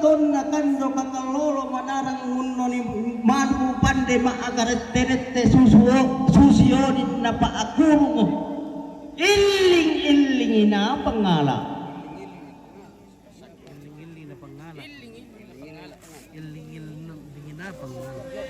ton na kando kakalolo manarang mundo ni manu pande maagaret terete susionin na paakurungo iling na pangala iling na pangala iling na pangala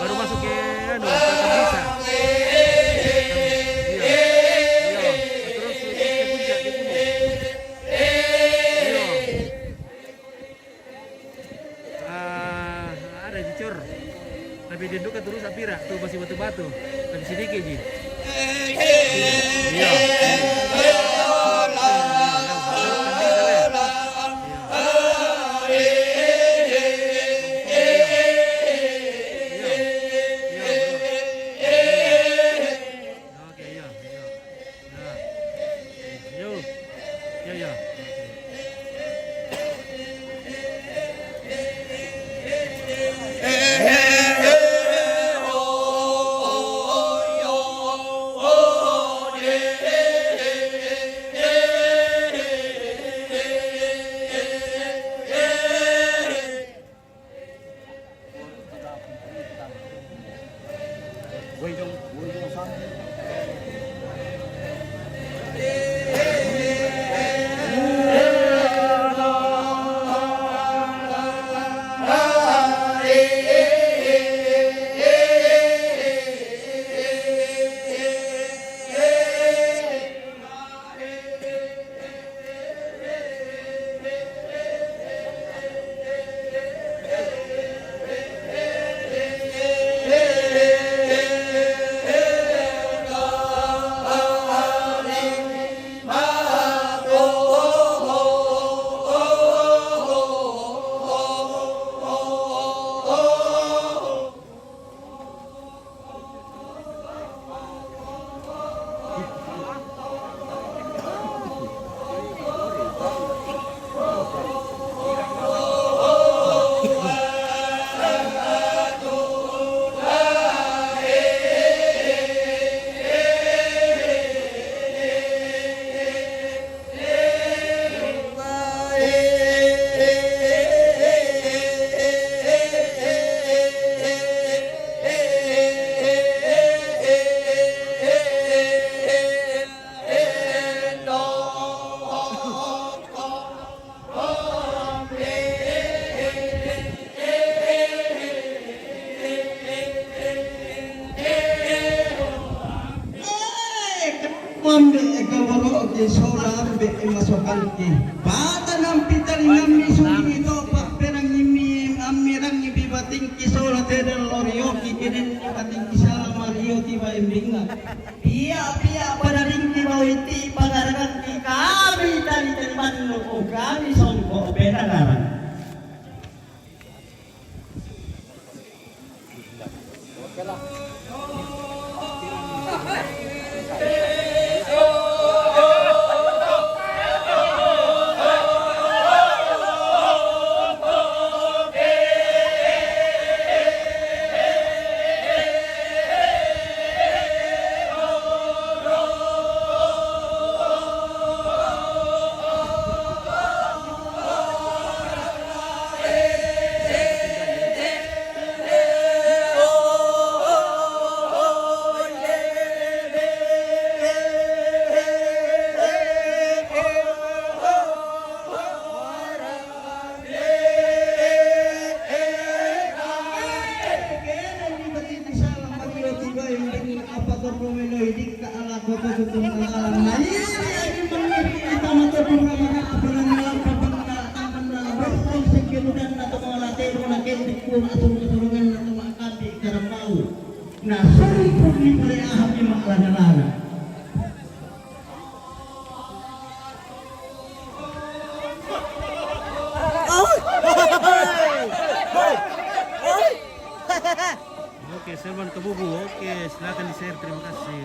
baru masuk ke bisa terus ke puncak di gunung ada jicur tapi dia duka terus apira tuh masih batu-batu tapi sedikit ji iya bata ng pitalingan misong ito pakperang nimi amirang ibibating kisola tedel lorio kikinin ibating kisala mario tiba imbinga pia pada ringki iti pagaragan ki kami tadi teman lo kami songko penagaran motor Romelo hidik ka ala ko to tutong alam na ini mangiri ita motor Romelo apalan lang pabangga taman na berpong sekirudan na to mga latero na kendik ko atong katulungan na to mga kabi karambao na sumpong ni pala ahap ni makalala. Oke, Selman Kebubu. Oke, silakan di-share. Terima kasih.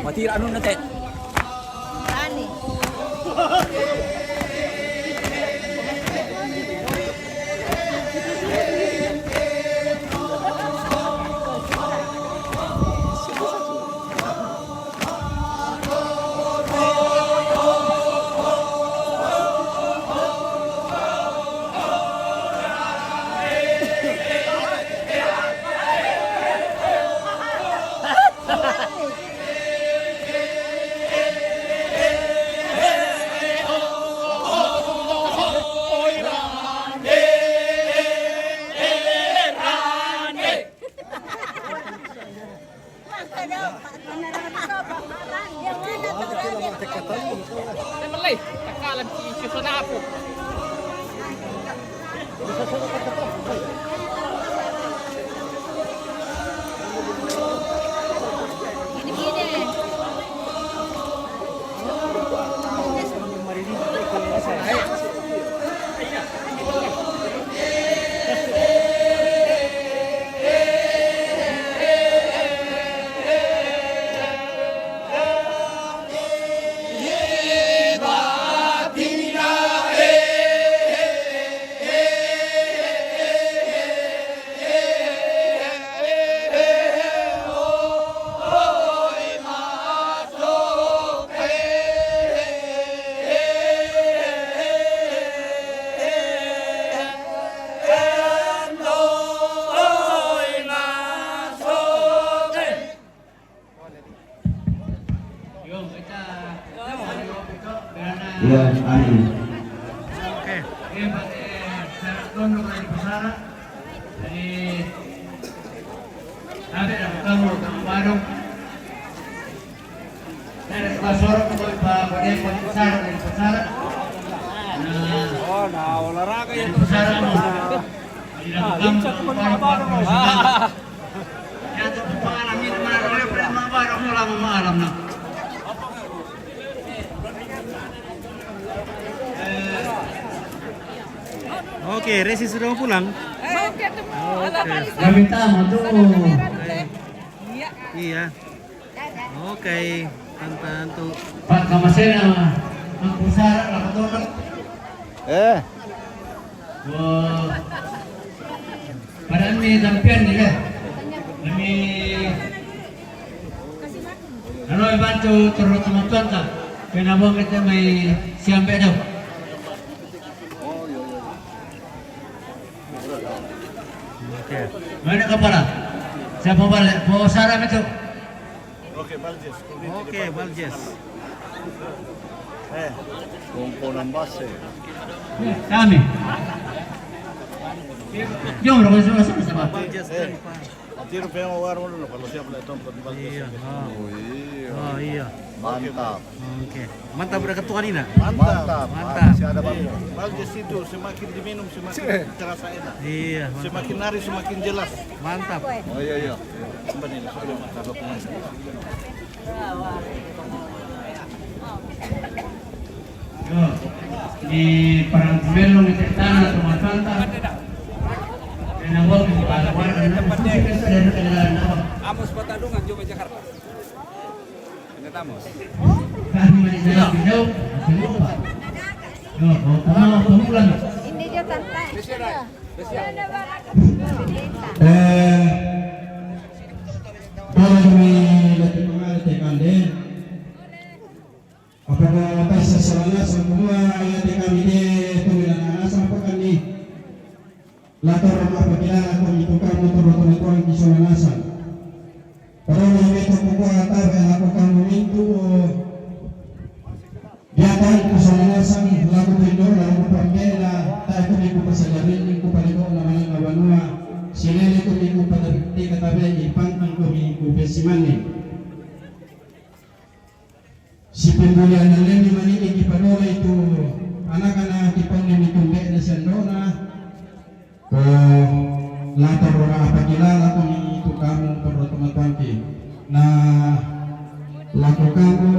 Matira anu nate. Ani. Malay, takalan si Sunapo. Gini-gini. Ya, amin. Oke. Saya tunduk lagi pesara. Jadi ada kamu warung. Saya pasorok untuk Pak Bode pesara dari pesara. Oh, nah olahraga Dari pesara mau. Lincah teman baru. Ya tuh pengalaman ini mana oleh prema baru mulai malam nak. Oke, Resi sudah mau pulang. Oke, Oke. Kami tamu tuh. Iya. Oke, Tantu. Pak Kamasena, Mang Pusara, Lakatonak. Wah. Pada ini dampian ni lah. Kami ano bantu turut teman-teman tak? Kenapa kita may siampe daw? Oke. Mana kepala? Siapa balik? Bawa saram itu. Oke, Baljes. Komponen base. Kami. Jom, orang sama-sama. Baljes dan Pak. Tiro pa yung awar mo kalau siap na itong pagbalde. Iya. Oh, Oh, iya. mantap. Oke. Mantap berkat Tuhan ini. Mantap. Mantap. Masih ada bagus. Bagus itu semakin diminum semakin terasa enak. Iya, mantap. Semakin nari semakin jelas. Mantap. Oh iya. Kembali sebelum masuk pemain. Yo. di perang belum di tanah rumah kanta dan awal di Palawar dan masih kesadaran kendaraan awal Amos Batadungan Joma Jakarta. Ingat Amos. kami menjadi video lupa pulang Hindi dyan tantay. Kalau kami latih mengalir kandil, apakah pasal selana semua ayat kami di tulisan sampai kami latar apabila kami tukar motor tuan di solanasan. Kalau kami terpukul atar aku kamu itu biarkan ke solanasan lagu tidur lagu pembela tak aku minggu pasajarin minggu paliko namanya ngawanua. Sila ko minggu pada di katabi ipang ko minggu besimani. Si pembulian ng leni mani ikipadora itu anak-anak ipang ni tumbe na sandona. Ko latar ora apakilala ko itu kamu perlu teman-teman na lako kamu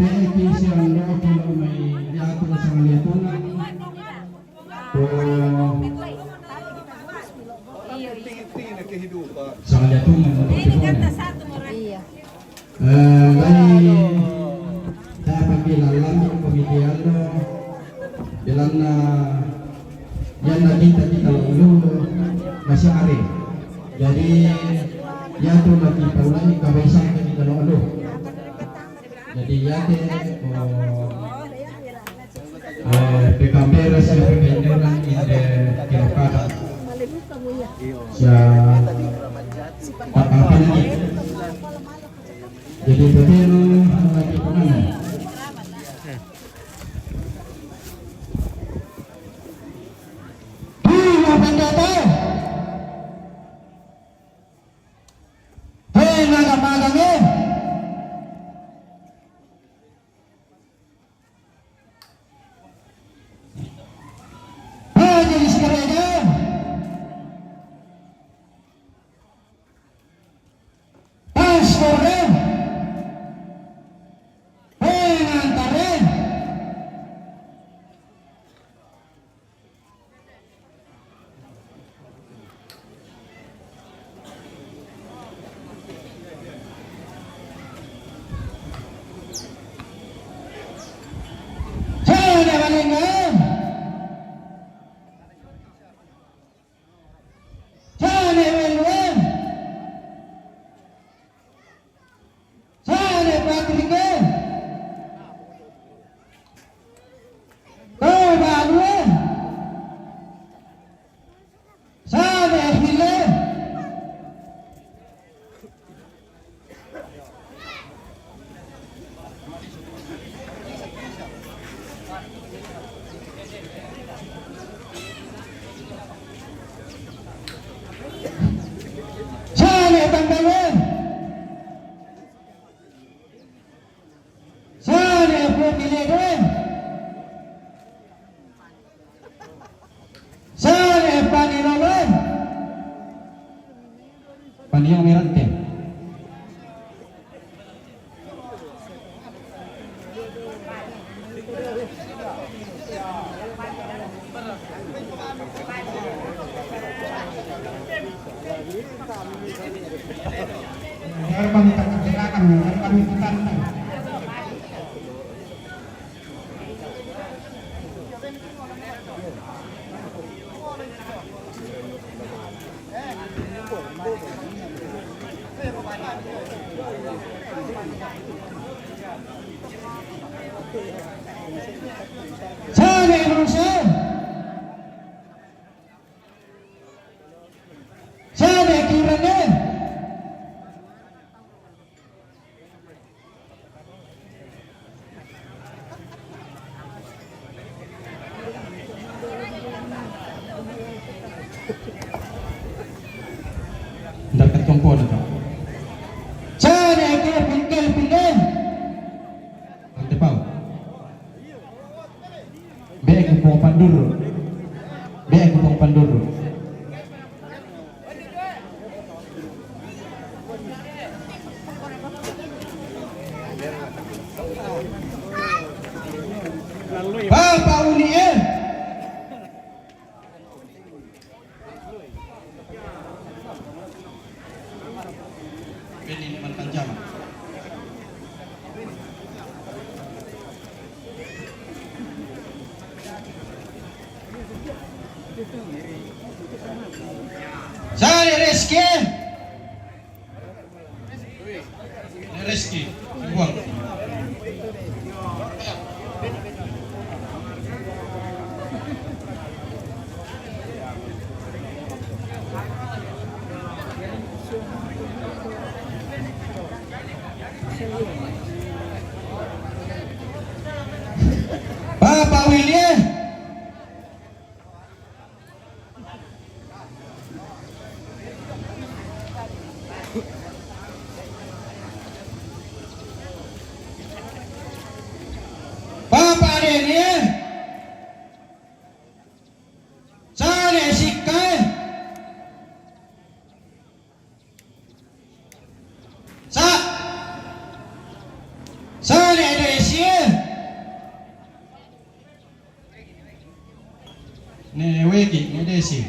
beiki siang do ko may diatur sa liatunan. Ko Tingin na kehidupan. sa liatunan mo Iya. Lagi saya pagkilala yung pamilya bilang na yan nakita kita ulo masih ari. Jadi ya tu lagi paulay kabaysan ka kita ulo. Jadi ya te de kamera sa pagkailangan inde kinokada. Siya papapilin. Jadi begitu lagi pengen. Pendeta. Hei naga magangnya. Hei jadi sekarang. Pastornya. Hei ngantarin. Sana malingan. Sana malingan. Sana patrikan. Kau baluan. Sana hilang. Sana tanggalan. Sana pemilihan. Sana panilawan. Paniyang mirante. Kami tak silakan, kami tantang. Sana Indonesia. Sana kiranya. Dapat tumpuan itu. Sana kira pinggir. Ante pau. Bek kupong panduru. Papa Papa Uni Ini mantan jam. Sari Rizky. Rizky, buang. Bapak William. Bapak Denny. Sale Sikai. Sale Desi. Ne Wegi, ne Desi.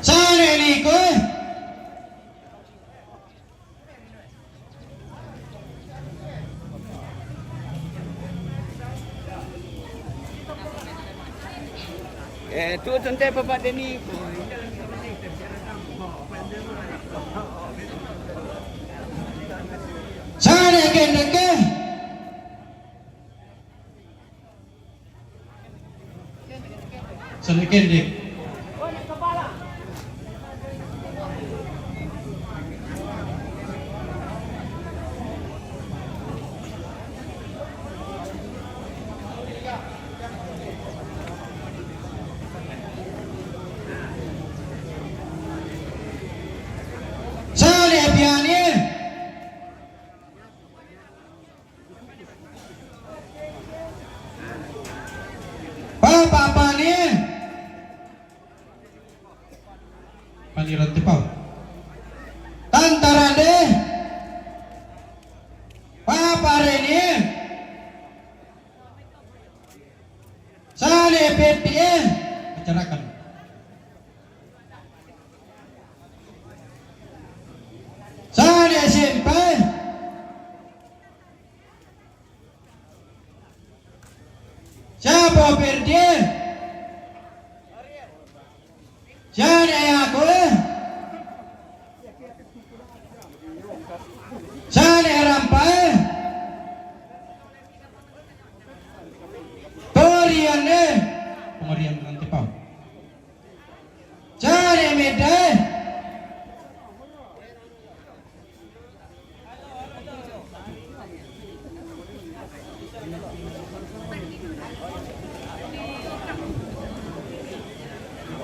Sale Niko. Tu tentang Bapak Denny. Sale Gendeke. Sale Gendek. Sale Piani. Bapak Pani. Pani Rantipau. Tantarande. Bapak Reni. Sale Pepi. Bicarakan. Sale Simpai. Siapa Perdi? Siapa aku? Siapa Rampai? Toriane. Pengarian nanti Pak. Siapa Medai?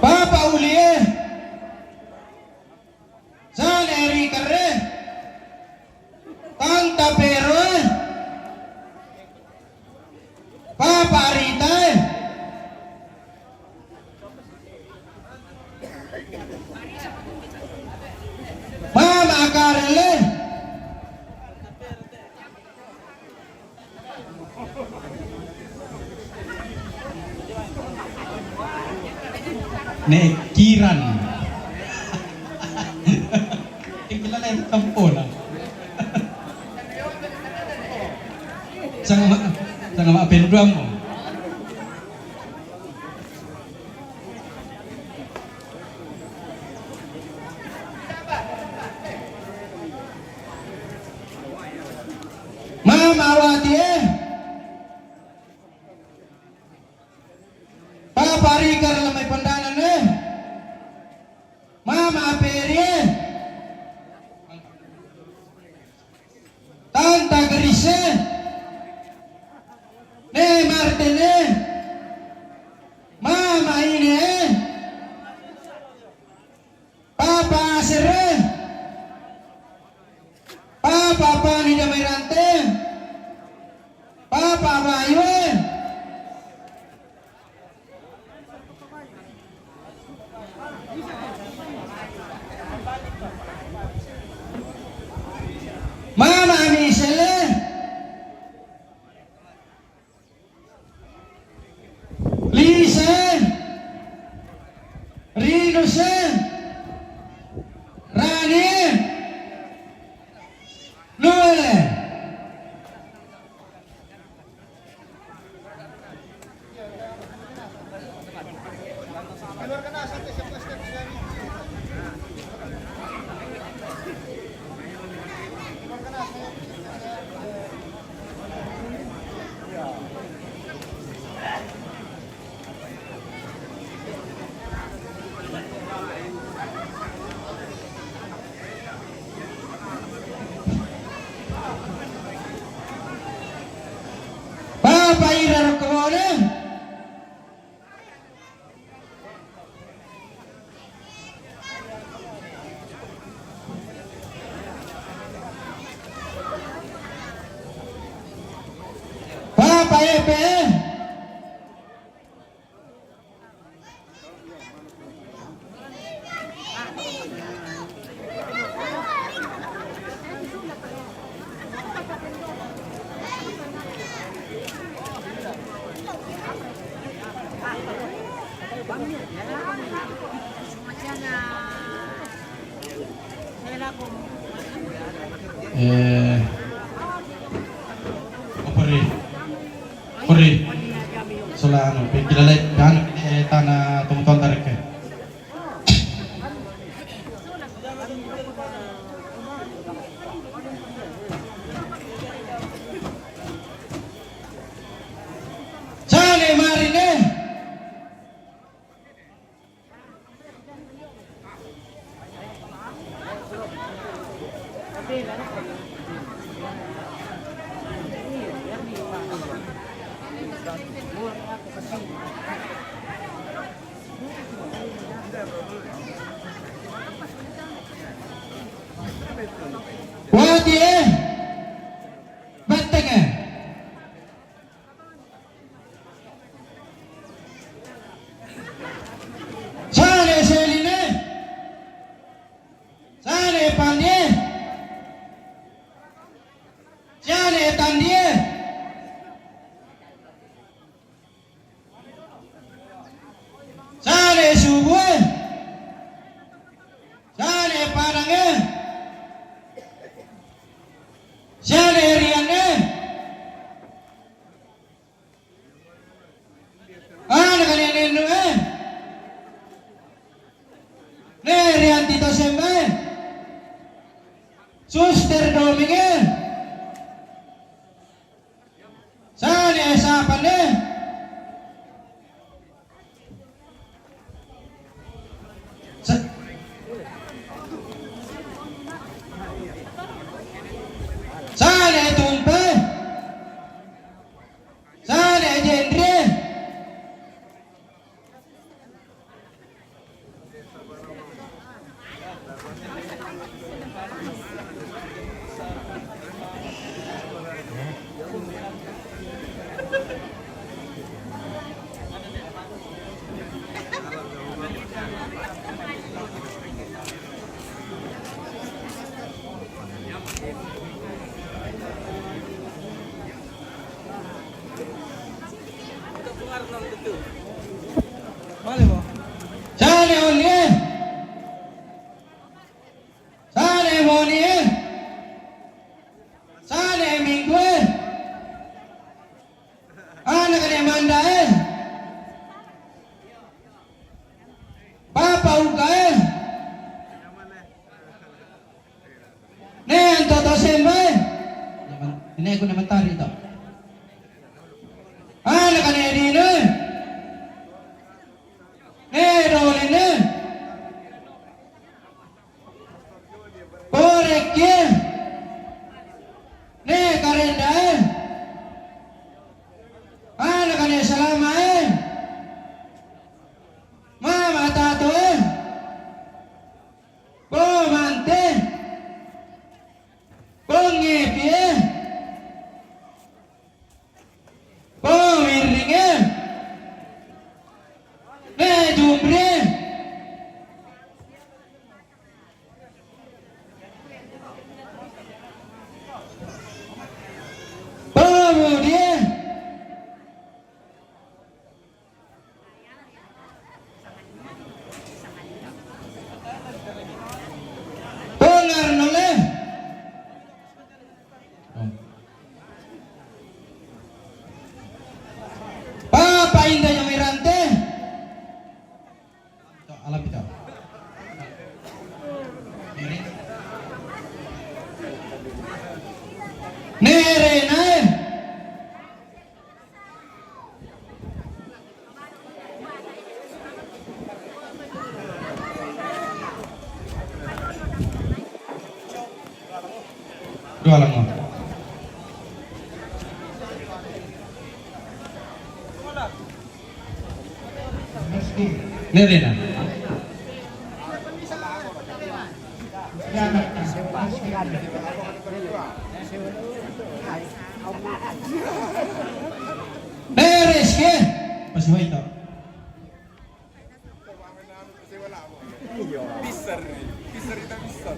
Bapak Ulie. Saleri Kare. Tanta Pero. Bapak Rita. Mama Karle. Nek Kiran. Tinggal lain kampung lah. Sangat mak pendam. Mama Wati. Papa Rikar lamai pandangan eh. Mama Peri. Tanta Grise. Ne Martine. Mama ini. Papa Asere. Papa Pani Damirante. Papa Bayu. Mama Michelle, Lisa, Rinus, Rani, Noel. Bapak Ira Rokone, Bapak Epe, Puri, Solano, Pikilalet, Dan, Tanah, Tumton Tarik. Sane Marine, Wadi, Banteng, Sane Seline, Sane Pandye, Sane Tandye, Sane Subwe, Sane Padange, Sane Riane, Ana kanene nuwe, Ne Rianti Tosembe, Suster Dominge, Sane Sapane, Sane Tumpe, Sane Jendre, Sane Olie, Sane Monie, Sane Minggue, Anak kene Mandae, Bapak Ugae, Ne Antoto Sembe, ini aku nama tari to. Anak kene Dine, Ne Doline, Porekye, Ne Karendae, Anak kene Salamae, Mama Tatoe, Bomante, Bongepie, Bomirringe, Ne Jumbre, Nere nae. Dua lang mo. Nere na. Beres ke? Pasuhay ito. Bisa kita bisa.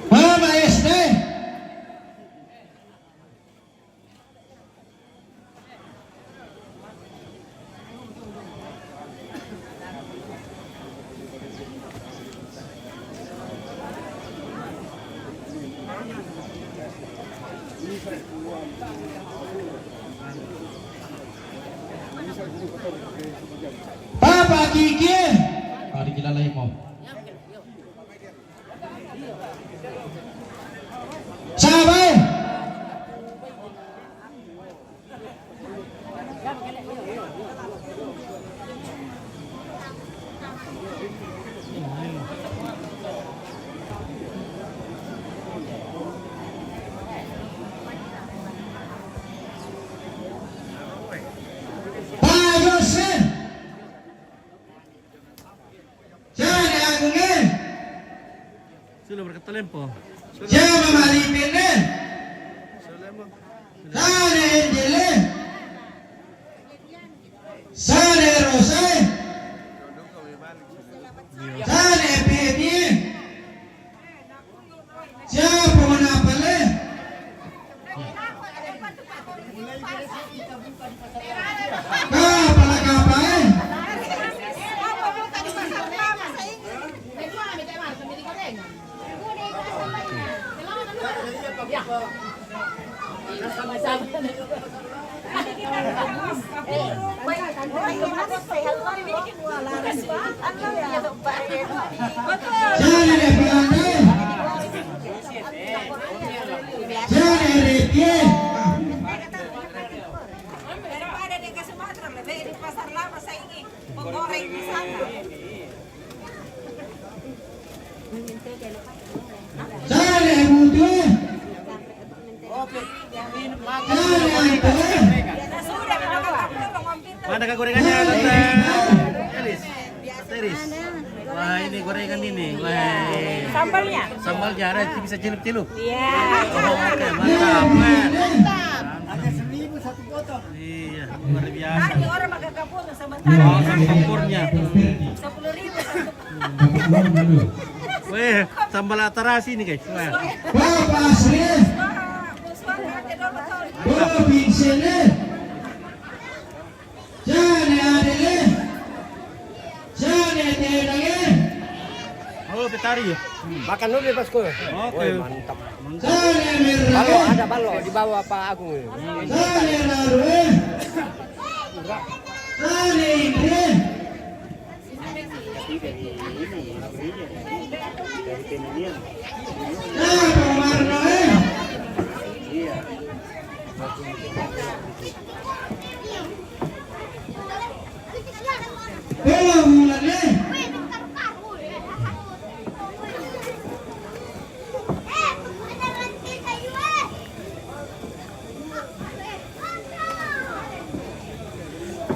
Mama SD. Papa Kiki. Ah, dikilalay mo. Sabay. Payosin. Sani agungin. Sudah berkatalempo. Siya mamalipin din. Sani Angele. Sani Rose. Sani Pipi. Siya pumunapali. Kapalagapay. Sani Lepiante. Sani Ricky. Daripada dia ke Sumatera, lebih di pasar lama saya ini menggoreng di sana. Sani Butuh. Sani Antole. Sudah Mana kak gorengannya Tante Elis? Tante Elis. Wah ini gorengan ini. Wah. sambalnya. Sambalnya ada bisa celup-celup. Iya. Oh, oke mantap. Mantap. Ada 1.000 satu foto. Iya luar biasa. Tadi orang makan kapur sementara. Oh sama kompurnya. 10.000. Weh sambal atarasi nih guys. Wah. Bapak Sri. Bapak Pinsele. Sani Adele. Sani Tedange. Oh petari ya. Makan dulu deh Pasko. Oke. Mantap. Sani Balo Mirrage. ada balo di bawah Pak Agung. Sani Narwe. Sani Indri. Sani Marnoe. Bola Mulane.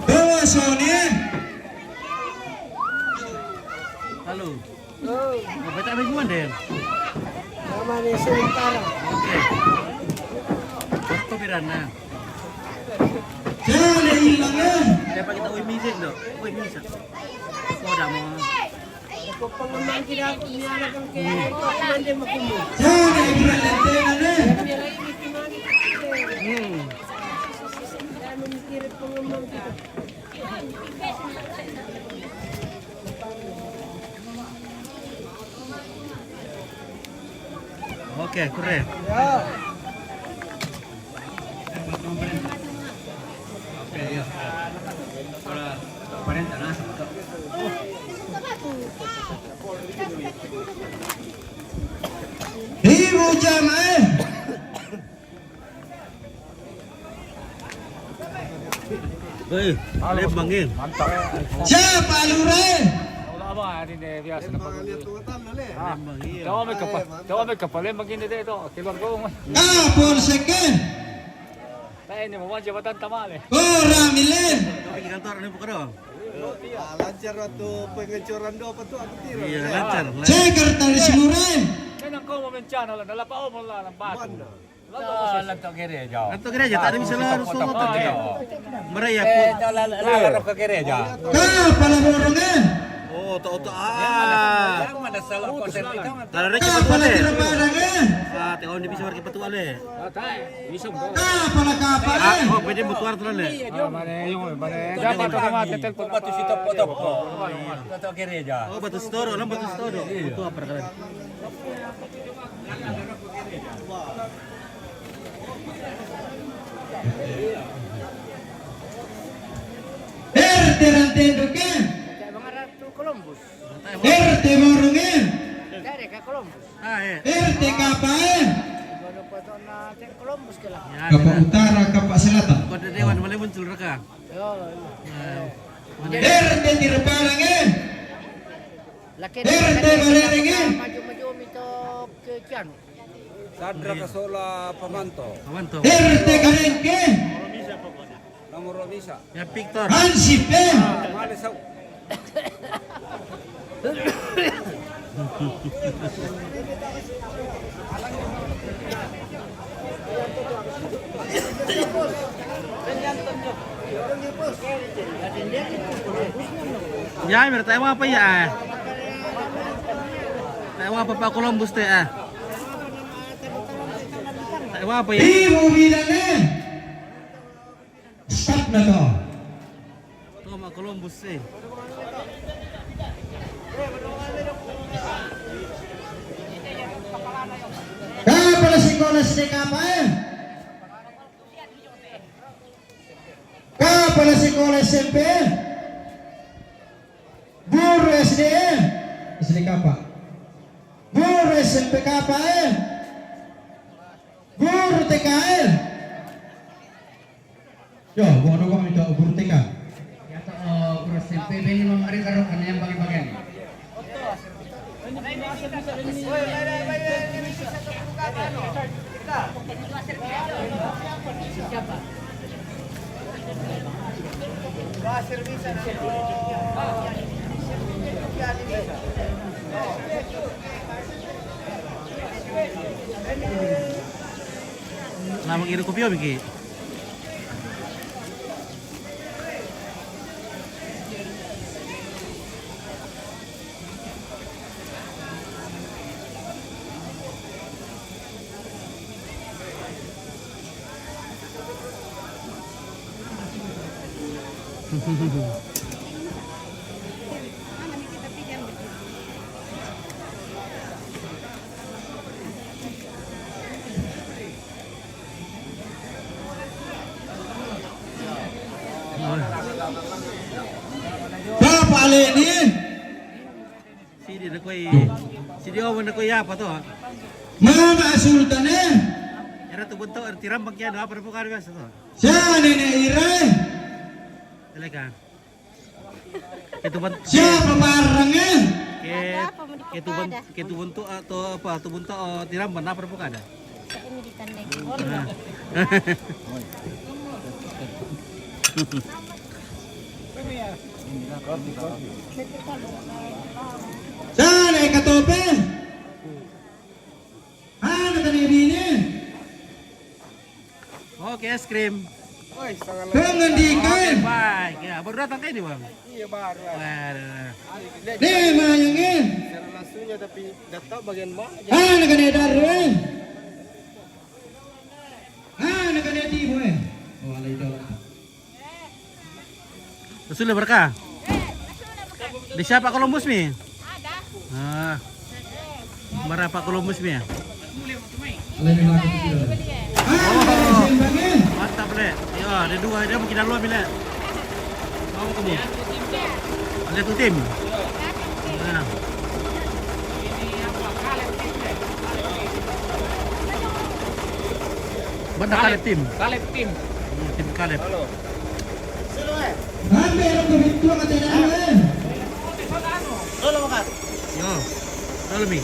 Bola Sonia. Halo. Oh. Betul apa gimana deh? Namanya sementara. Oke. Waktu pirana. Sani Ilangnya. Siapa kita uy music dong? Uy music. Kau dah mau. Pengembang kita punya anak yang kayak nanti makumu. Sani Granatene. Memikir pengembang kita. Oke, keren. jam Woi, Lembang ya. Siapa alure? Wala ba, hindi na biasa na pag. Lembang iya. Tawa may kapal, magindi dito. Kilor ko. Kapol seke. Tayo ni mo jabatan tamale. Ora mile. Pergi kantor ni bukan? Lancar waktu pengecoran do apa tuh aku tiro. Iya, lancar. Sekretaris mure. Kaya ko mo menchana la nalapao mo la ng baso. Kantor gereja, tak ada misalnya harus semua tak gereja. Meraya pun. Kapal borongan. Oh, tahu Kalau ada cepat Kapal tuale. tirabarangan. Ah, tengok ni bisa pergi petu ale. Kapal kapal. Oh, pwede mutuar tu ale. Dapat ko nga telepon batu si top top. Oh, batu storo, lang batu storo. Itu apa kalian? Terantendo ke? Mga Ratu Columbus. Borongan. Dari ka Columbus. Ah, eh. Kapal. Baru pa to na Columbus kala. Ya, Kapal utara, kapal selatan. kau ada dewan boleh muncul reka. Yo. Tirabarangan. Laki Balerengin. maju-maju mito ke Kian. Sadra Kasola Pamanto. Kawan tu. Karengke. Nomor bisa. Ya Victor. Hansip. Mali sa Ya, mir tahu apa ya? Tahu apa Pak Columbus teh ah? Tahu apa ya? Ibu bidangnya. Start na to. Tuh Pak Columbus sih. Kapal sekolah kapal. Kapal sekolah SMP. Guru SD. SD kapal. Guru SMP kapal. Guru TKL. Yo, gua kami itu guru TK. Ya toh guru SMP ini memari karo kan yang bagi-bagian. Nah, mengirim kopi apa Miki? Kapal ini. Sidi na koy. Sidi o na koy apa to? Mama Sultane. Era tu bunto tiram bagyan apa po karo gas to? Siya Ire. Talaga. Ketu bunto. Siya pamarangnya. Ketu bunto atau apa? Tu bunto tiram mana apa po kada? Sana katope. Ano tani bini? Oke, es krim. Pengendikan. Baik. Ya, baru datang kayak ini, Bang. iya baru. Wah. Di mayangin. Secara langsungnya tapi enggak tahu bagian mana. Ano kani darwe? Ano kani tibo eh? Oh, alay daw. Rasul berkah. Di siapa Columbus mi? Ah. Marah Pak Columbus mi ya? Alay ni laki tibo. Oh. Simbangin. Mantap le. Ya, ada dua dia mungkin dalam bila. Mau kamu? Ada tu tim. Nah. Ba't nakalip team? Kaleb team. Team Kalip. Meron ko dito ang atin namin. Lolo makan. Yo. Lalo mi.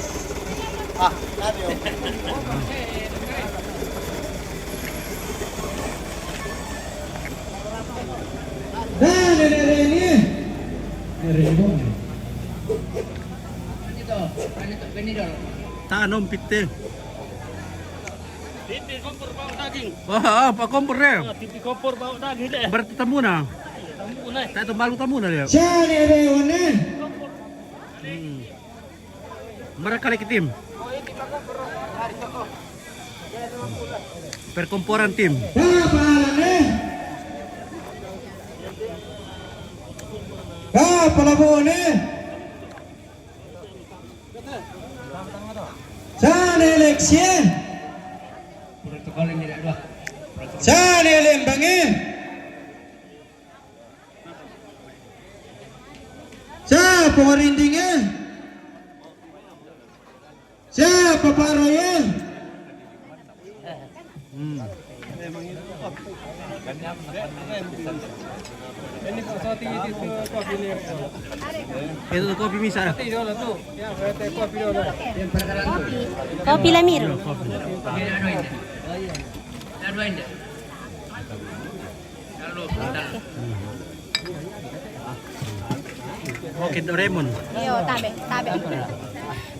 Nene. Ito, benidor. Tanom pite. Titi kompor bau daging. Wah, pa kompor deh. Titi kompor bau daging deh. Berarti tamu na. Tamu naik. Tak itu balu tamu na dia. Siya nene. Mereka lagi tim. Perkomporan tim. Palabone. Sana eleksyen. Protokol ini tidak dua. Sana elembangin. Sa pemerindingnya. Sa paparoyan. Ini kalau tinggi itu kopi ni. Itu tuh kopi misal. Itu lah tu. Ya, berarti kopi dulu. Yang perkalaan tu. Kopi Lamir. Ini ada ini. Ada ini. Lalu, Oke, Doraemon. Yo, tabe.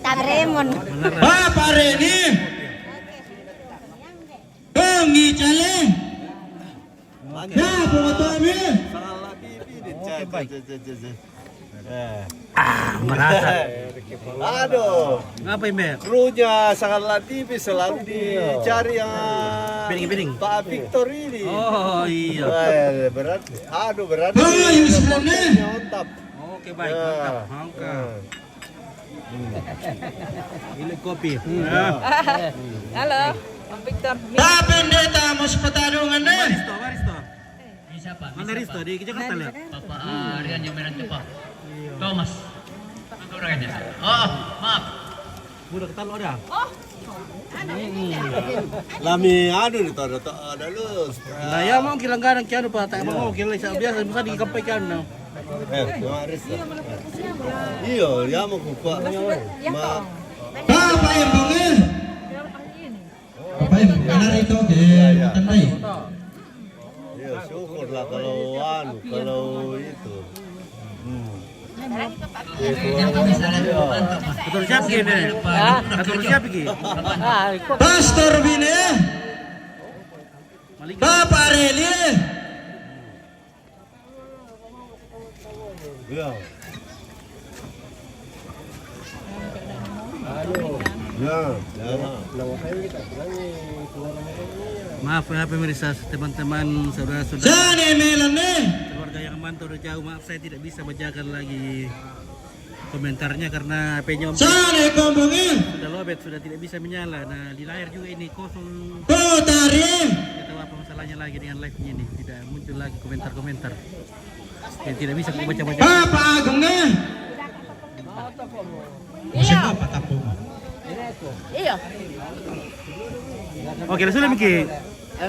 Remon. Bapak Reni. Bengi cale. Ya, pengotomi. Salah TV ni. Baik. Merasa. Aduh. Ngapa ini? Krunya Salah TV selalu dicari yang Piring-piring. Pak Victor ini. Oh iya. Berat. Aduh berat. Ayo sebenarnya. Ontap. Oke baik, mantap. Mantap. Ini kopi. Ya. Halo, Pak Victor. Tapi ndeta mas pertarungan deh. Maristo. ini siapa? Mana Risto di Jakarta lihat? Bapak Rian Jomeran Cepat. Thomas. Apa orangnya? Oh, maaf. Udah ketalo dah. Lami anu nih ada lu. Nah ya mau kilang kadang kiano pa, tak mau kilang sa biasa bisa dikampaikan no. Maris. Iyo, ya mau kupa. Bapak yang bangin. Bapak yang benar itu ke tandai. Iya, syukurlah kalau itu. Betul siap gini. Betul siap gini. Pastor Bine. Bapak Reli. Iya. Ya. Maaf ya pemirsa, teman-teman, saudara-saudara, Jane melane. keluarga yang mantau udah jauh. Maaf saya tidak bisa bacakan lagi komentarnya karena HP-nya Om Jane kombongin. sudah lobet, sudah tidak bisa menyala. Nah di layar juga ini kosong. Putari. Kita tahu apa masalahnya lagi dengan live-nya ini. Tidak muncul lagi komentar-komentar. Yang tidak bisa aku baca-baca. Bapak Agungnya. Iya. Iya. Oke, sudah Miki.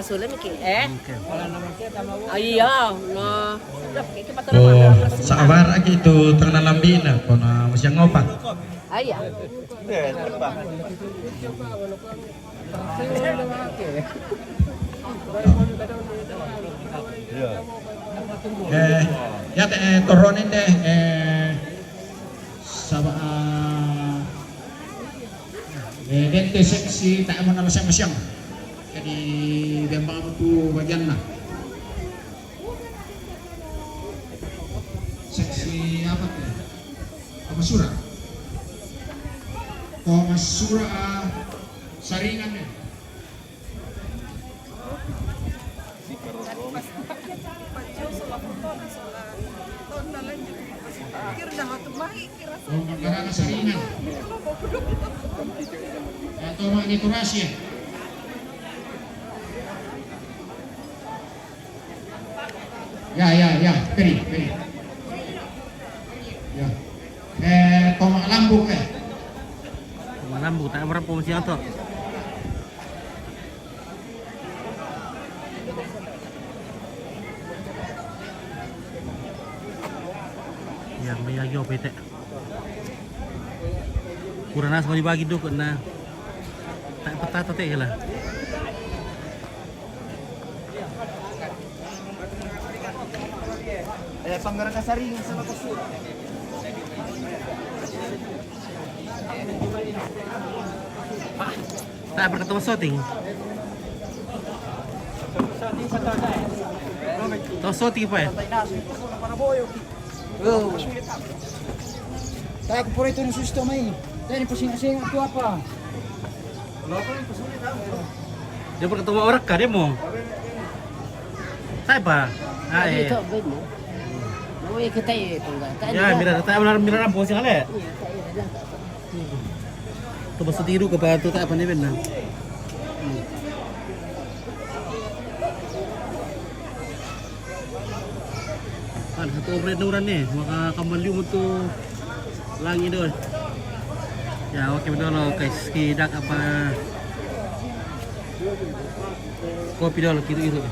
Sulit Miki. Oke. Iya, no. Sudah kita patut Oh, sabar lagi itu tengah lambina, kona masih ngopat. Iya. Ya turunin deh sama dente seksi tak menal siang jadi bembang itu bagian lah seksi apa tuh Thomas Sura saringan deh karena saringan atau manipulasi ya peri ya tomak lambung Lambu tak berapa masih atau? Yo pete. Kurang nas mau dibagi dulu na. Tak peta tete lah. Ayan, panggarang kasaring sa nakasur. Tak berketemu shooting. Tahu shooting apa ya? Tayo ko po rito ng susto may. Dahil pasinga-singa ito apa. Dia berketemu orang kah dia mau? Saya apa? Ah eh. Ito, bed mo. Uy, kita ito nga. Ya, mira rampo sih kali. Tu basta tiru ke pa tu tak apa ni ben na. Kan satu operator ni, maka kamalium tu langi doon. Ya, okey betul lo guys. Kidak apa? Kopi dulu kiru-kiru.